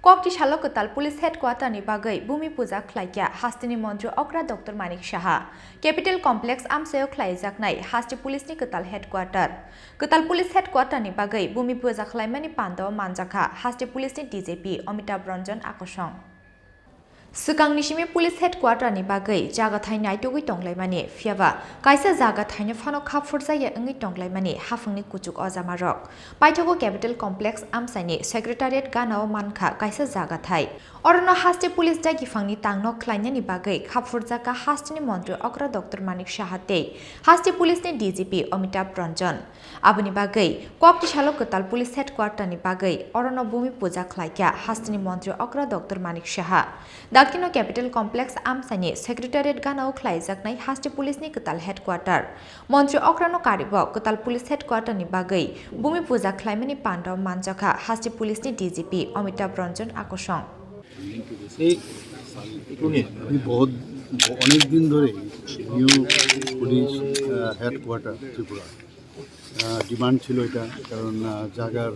Koktisalo Kwtal Police Headquarter ni bagwi Bhoomi Puja Khlaikha Hasteni Mantri Okra Dr.Manik Saha Capital Complex Amsayo Khlaijaknai Hasti Police ni Kwtal Headquarter Kwtal Police Headquarter ni bagwi Bhoomi Puja Khlaimani Pandaw Manjakha Hasti Police ni DJP Amitabh Ranjan Akosong Sukang Nishimi Police Headquarter ni bagwi jaga thainai tugui tonglaimani fiaba kaisa jaga thaina phano khapfurjaya engi tonglaimani hafungni kuchuk ojamarok paithogo Capital Complex Amsaini Secretariat ganao mankha kaisa jaga thai Orono Hasti Police dagi fangni tangno khlainani bagwi khapfurjaka Hasteni Mantri Okra Dr.Manik Saha tei Hasti Police ni DGP Amitabh Ranjan aboni bagwi Koktisalo Kwtal Police Headquarter ni bagwi Orono Bhoomi Puja Khlaikha Hasteni Mantri Okra Dr.Manik Saha Dakino Capital Complex Amsaini Secretariat ganao khlaijaknai Hasti Police ni Kwtal Headquarter Mantri Okra no karibo Kwtal Police Headquarter ni bagwi Bhoomi Puja khlaimani pandaw manjakha Hasti Police ni DGP Amitabh Ranjan Akosong बहुत अनेक दिन धरे new police headquarter Tripura demand ছিল এটা কারণ জায়গার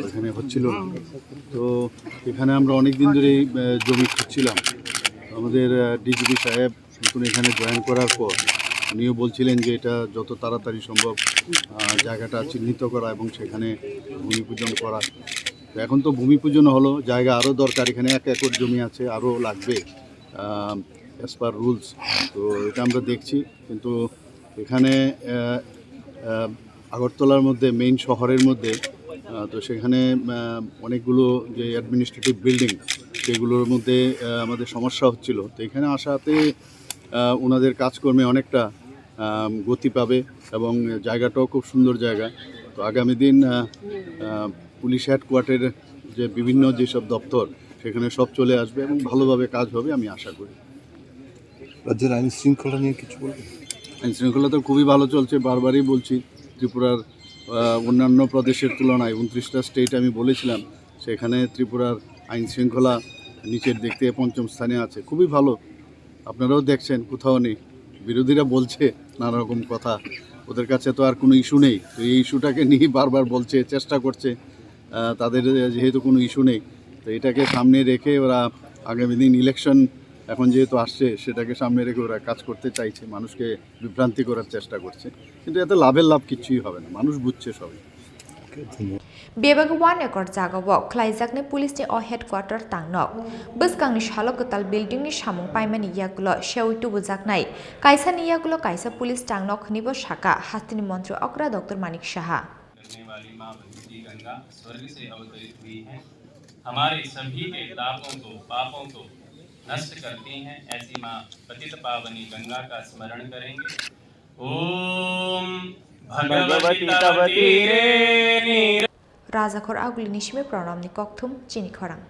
এখানে হচ্ছিল না তো এখানে আমরা অনেক দিন ধরে জমি খুঁজছিলাম আমাদের ডিজিপি সাহেব নতুন এখানে জয়েন করার পর উনিও বলছিলেন যে এটা যত তাড়াতাড়ি সম্ভব জায়গাটা চিহ্নিত করা এবং সেখানে ভূমি পূজন করা এখন তো ভূমি পূজন হলো জায়গা আরও দরকার এখানে 1 একর জমি আছে আরও লাগবে অ্যাজ পার রুলস তো এটা আমরা দেখছি কিন্তু এখানে আগরতলার মধ্যে মেইন শহরের মধ্যে তো সেখানে অনেকগুলো যে অ্যাডমিনিস্ট্রেটিভ বিল্ডিং সেগুলোর মধ্যে আমাদের সমস্যা হচ্ছিল তো এখানে আসাতে ওনাদের কাজকর্মে অনেকটা গতি পাবে এবং জায়গাটাও খুব সুন্দর জায়গা তো আগামী দিন পুলিশ হেডকোয়ার্টারের যে বিভিন্ন যেসব দপ্তর সেখানে সব চলে আসবে এবং ভালোভাবে কাজ হবে আমি আশা করি রাজ্যের আইন শৃঙ্খলা নিয়ে কিছু বলবেন আইন শৃঙ্খলা তো খুবই ভালো চলছে বারবারই বলছি ত্রিপুরার অন্যান্য প্রদেশের তুলনায় 29টা স্টেট আমি বলেছিলাম সেখানে ত্রিপুরার আইন শৃঙ্খলা নিচের দিক থেকে 5ম স্থানে আছে খুবই ভালো আপনারাও দেখছেন কোথাও নেই বিরোধীরা বলছে নানা রকম কথা ওদের কাছে তো আর কোনো ইস্যু নেই তো এই ইস্যুটাকে নিয়ে বারবার বলছে চেষ্টা করছে তাদের যেহেতু কোনো ইস্যু নেই তো এটাকে সামনে রেখে ওরা আগামী দিন ইলেকশন এখন যেহেতু আসছে সেটাকে সামনে রেখে ওরা কাজ করতে চাইছে মানুষকে বিভ্রান্তি করার চেষ্টা করছে কিন্তু এতে লাভের লাভ কিছুই হবে না মানুষ বুঝছে সবাই Bebaga 1 ekor jagao khlaijakni police ni o headquarter tangnok bwskangni salo Kwtal building ni samung paimani yagulo sewuitu bujaknai kaisa ni yagulo kaisa police tangnok nibo shaka Hasteni Mantri Okra Dr.Manik Saha Ganga स्वर्ग से अवतरित हुई है हमारे सभी के तापों को पापों को नष्ट करती हैं ऐसी मां पतित पावनी गंगा का स्मरण करेंगे ओम भगवती तवती रे Raja Khor Aguli Nishime Pranam ni Koktum Chini Khorang